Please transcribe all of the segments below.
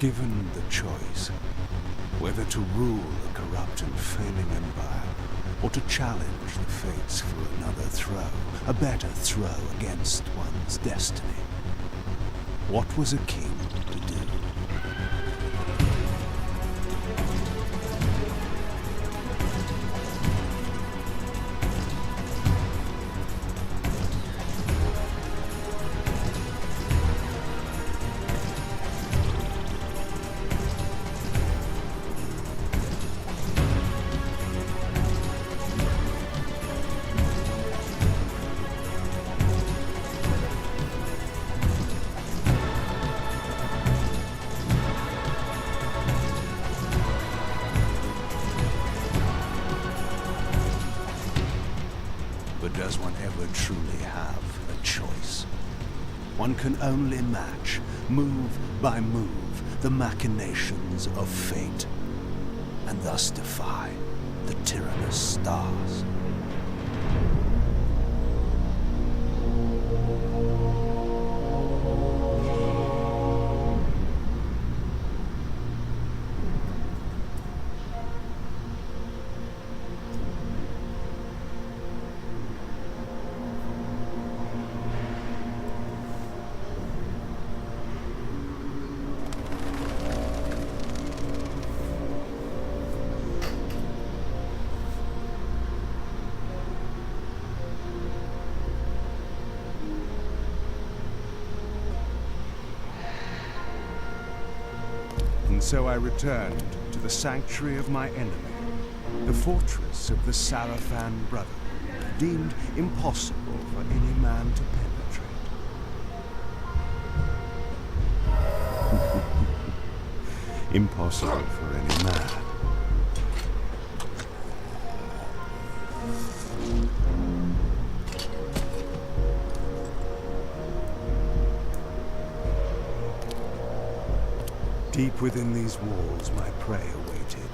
Given the choice, whether to rule a corrupt and failing empire, or to challenge the fates for another throw, a better throw against one's destiny, what was a king to do? But does one ever truly have a choice? One can only match, move by move, the machinations of fate, and thus defy the tyrannous stars. And so I returned to the sanctuary of my enemy, the fortress of the Sarafan Brotherhood, deemed impossible for any man to penetrate. Impossible for any man. Deep within these walls my prey awaited.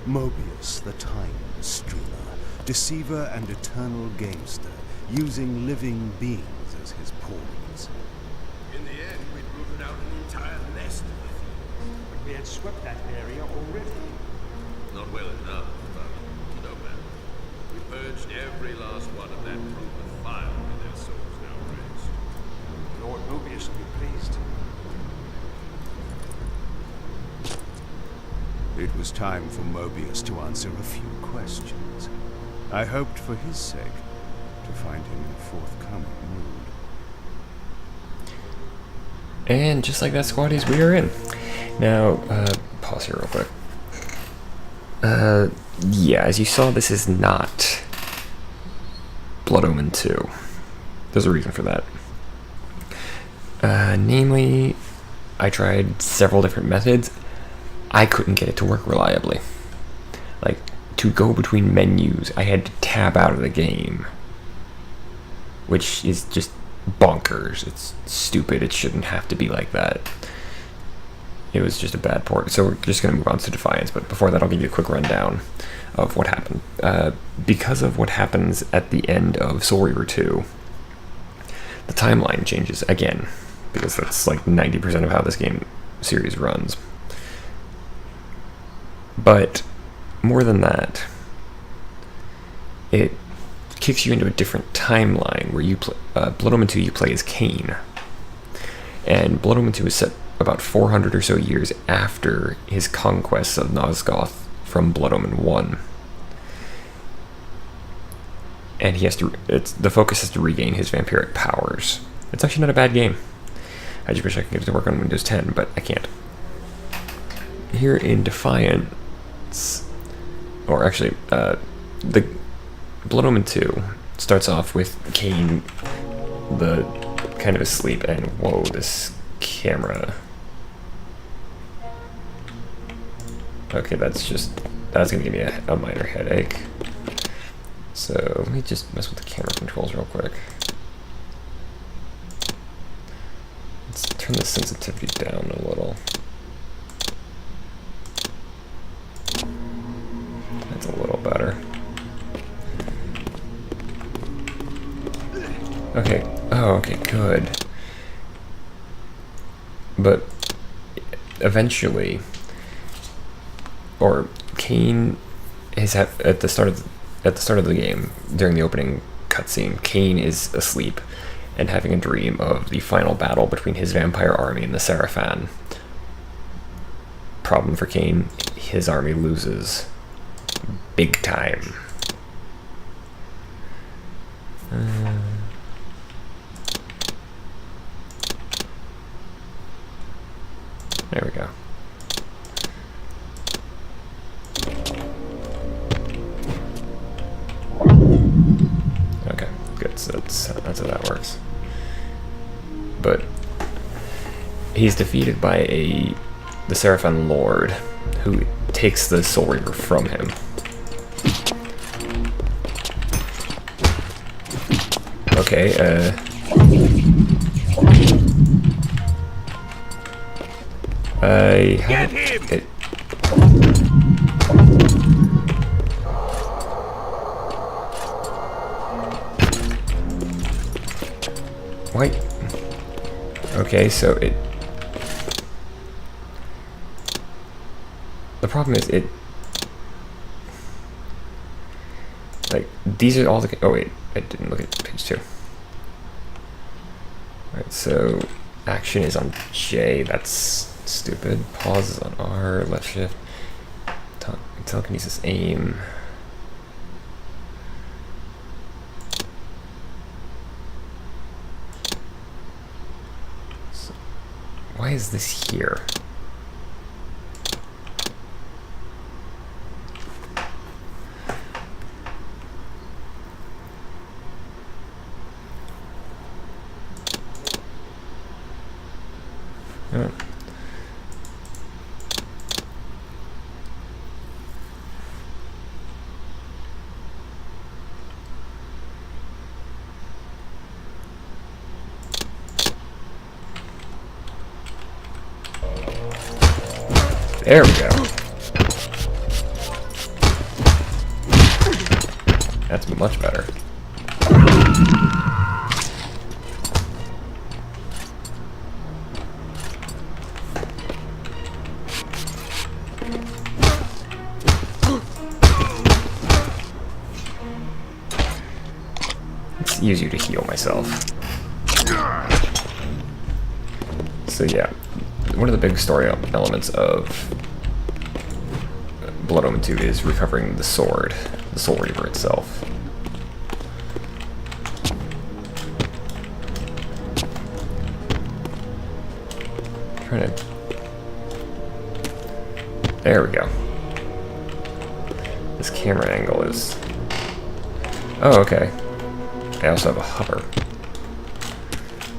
Mobius, the time streamer, deceiver and eternal gamester, using living beings as his pawns. In the end, we'd rooted out an entire nest of it. But we had swept that area already. Not well enough, but no matter. We purged every last one of that group with fire, and their souls now rest. Lord Mobius will be pleased. It was time for Mobius to answer a few questions. I hoped for his sake to find him in forthcoming mood. And just like that, squaddies, we are in. Now, pause here real quick. Yeah, as you saw, this is not Blood Omen 2. There's a reason for that. Namely, I tried several different methods. I couldn't get it to work reliably. Like, to go between menus, I had to tab out of the game. Which is just bonkers. It's stupid. It shouldn't have to be like that. It was just a bad port. So we're just going to move on to Defiance, but before that I'll give you a quick rundown of what happened. Because of what happens at the end of Soul Reaver 2, the timeline changes again, because that's like 90% of how this game series runs. But more than that, it kicks you into a different timeline where you play Blood Omen 2. You play as Kain, and Blood Omen 2 is set about 400 or so years after his conquests of Nosgoth from Blood Omen 1, and he has to. The focus is to regain his vampiric powers. It's actually not a bad game. I just wish I could get it to work on Windows 10, but I can't. Here in Defiance, or actually, the Blood Omen 2 starts off with Kain, the kind of asleep, and whoa, this camera. Okay, that's gonna give me a minor headache. So let me just mess with the camera controls real quick. Let's turn the sensitivity down a little. That's a little better. Okay. Oh, okay, good. But eventually, or Kain is at the start of the game, during the opening cutscene, Kain is asleep and having a dream of the final battle between his vampire army and the Sarafan. Problem for Kain, his army loses. Big time. There we go. Okay, good. So that's how that works. But he's defeated by the Sarafan Lord, who takes the Soul Reaver from him. Okay, I have it. Why? Okay, so it. The problem is it. Like, these are all the. Oh, wait, I didn't look at page 2. Alright, so action is on J, that's stupid. Pause is on R, left shift. Telekinesis aim. So, why is this here? Oh. There we go. That's much better. Let's use you to heal myself. So yeah, one of the big story elements of Blood Omen 2 is recovering the sword, the Soul Reaver itself. Trying to. There we go. This camera angle is. Oh, okay. I also have a hover.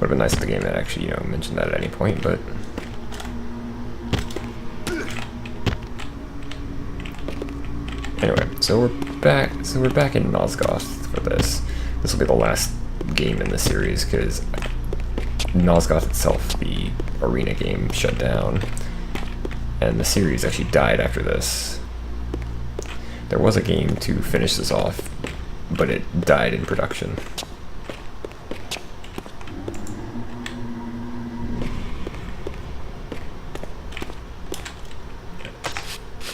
Would have been nice if the game had actually, mentioned that at any point, but. Anyway, so we're back. So we're back in Nosgoth for this. This will be the last game in the series because Nosgoth itself, the arena game, shut down, and the series actually died after this. There was a game to finish this off, but it died in production.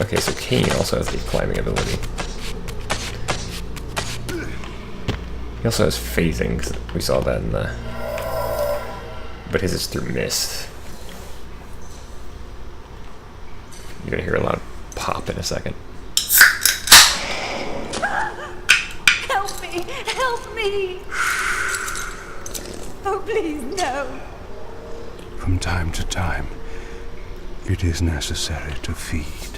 Okay, so Kain also has the climbing ability. He also has phasing, 'cause we saw that in the... But his is through mist. You're gonna hear a lot of pop in a second. Help me! Help me! Oh, please, no! From time to time, it is necessary to feed.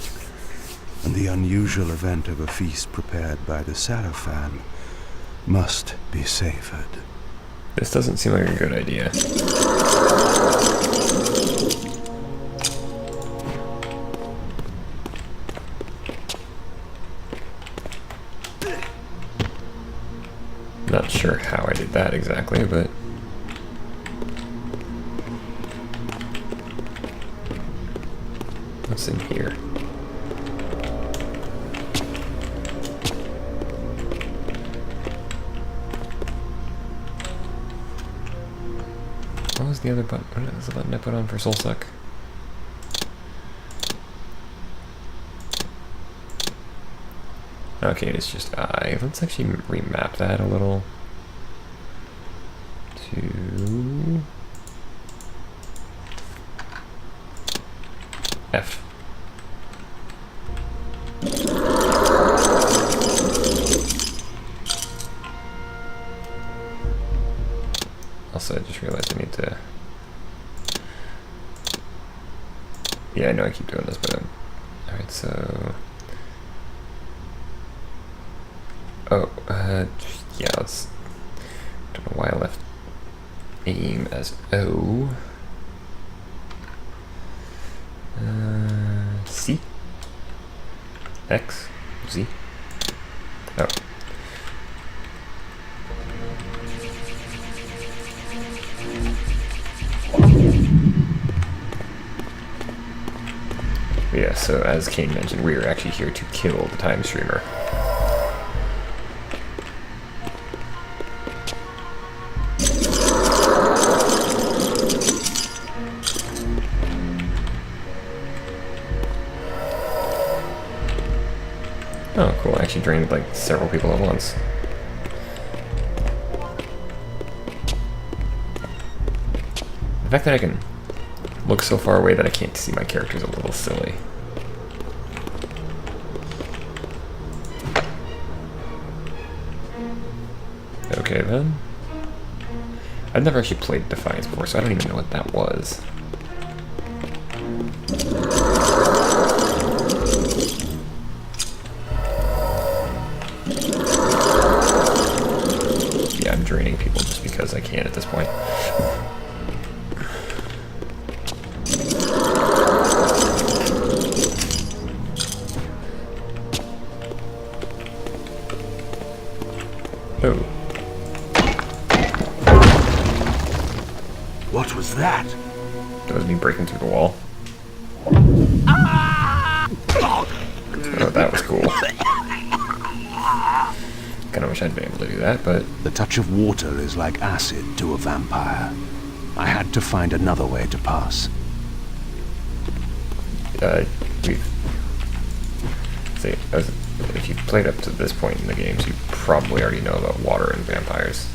And the unusual event of a feast prepared by the Sarafan must be savored. This doesn't seem like a good idea. Not sure how I did that exactly, but... What's in here? What was the other button? What was the button I put on for Soul Suck? Okay, it's just I. Let's actually remap that a little to F. Also, I just realized I need to. Yeah, I know I keep doing this, but alright, so. Oh, yeah, let's. Don't know why I left aim as O. C. X. Z. Oh. Yeah, so as Kain mentioned, we are actually here to kill the Time Streamer. Oh, cool. I actually drained like several people at once. The fact that I can look so far away that I can't see my character is a little silly. Okay then. I've never actually played Defiance before, so I don't even know what that was. Yeah, I'm draining people just because I can at this point. Oh. What was that? That was me breaking through the wall. Oh, that was cool. Kinda wish I'd been able to do that, but... The touch of water is like acid to a vampire. I had to find another way to pass. If you've played up to this point in the games, you probably already know about water and vampires.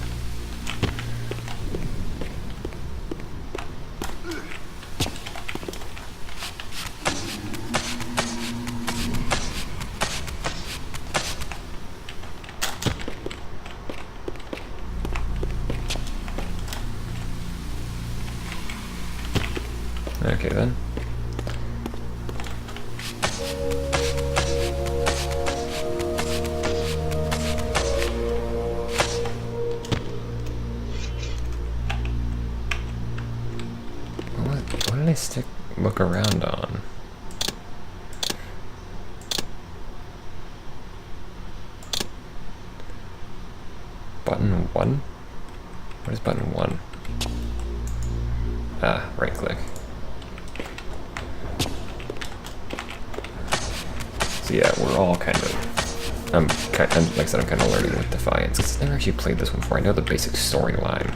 Okay then. What did I look around on? Button 1? What is button 1? Ah, right click. So yeah, we're all kind of, like I said, I'm kind of learning with Defiance, because I've never actually played this one before. I know the basic storyline.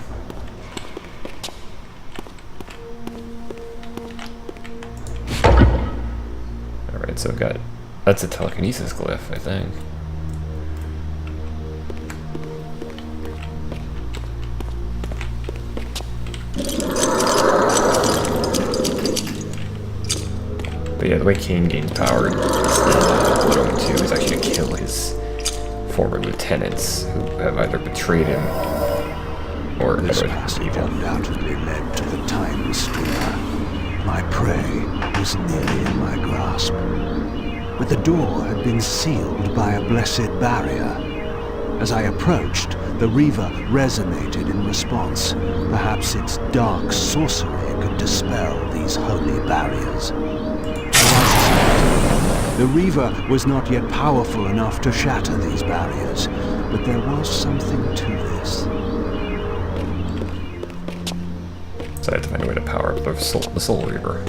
Alright, so I've got, that's a telekinesis glyph, I think. But yeah, the way Kain gains power in Blood Omen 2 is actually to kill his former lieutenants who have either betrayed him or... This passage undoubtedly led to the Time Streamer. My prey was nearly in my grasp. But the door had been sealed by a blessed barrier. As I approached, the Reaver resonated in response. Perhaps its dark sorcery could dispel these holy barriers. The Reaver was not yet powerful enough to shatter these barriers, but there was something to this. So I had to find a way to power up the Soul Reaver.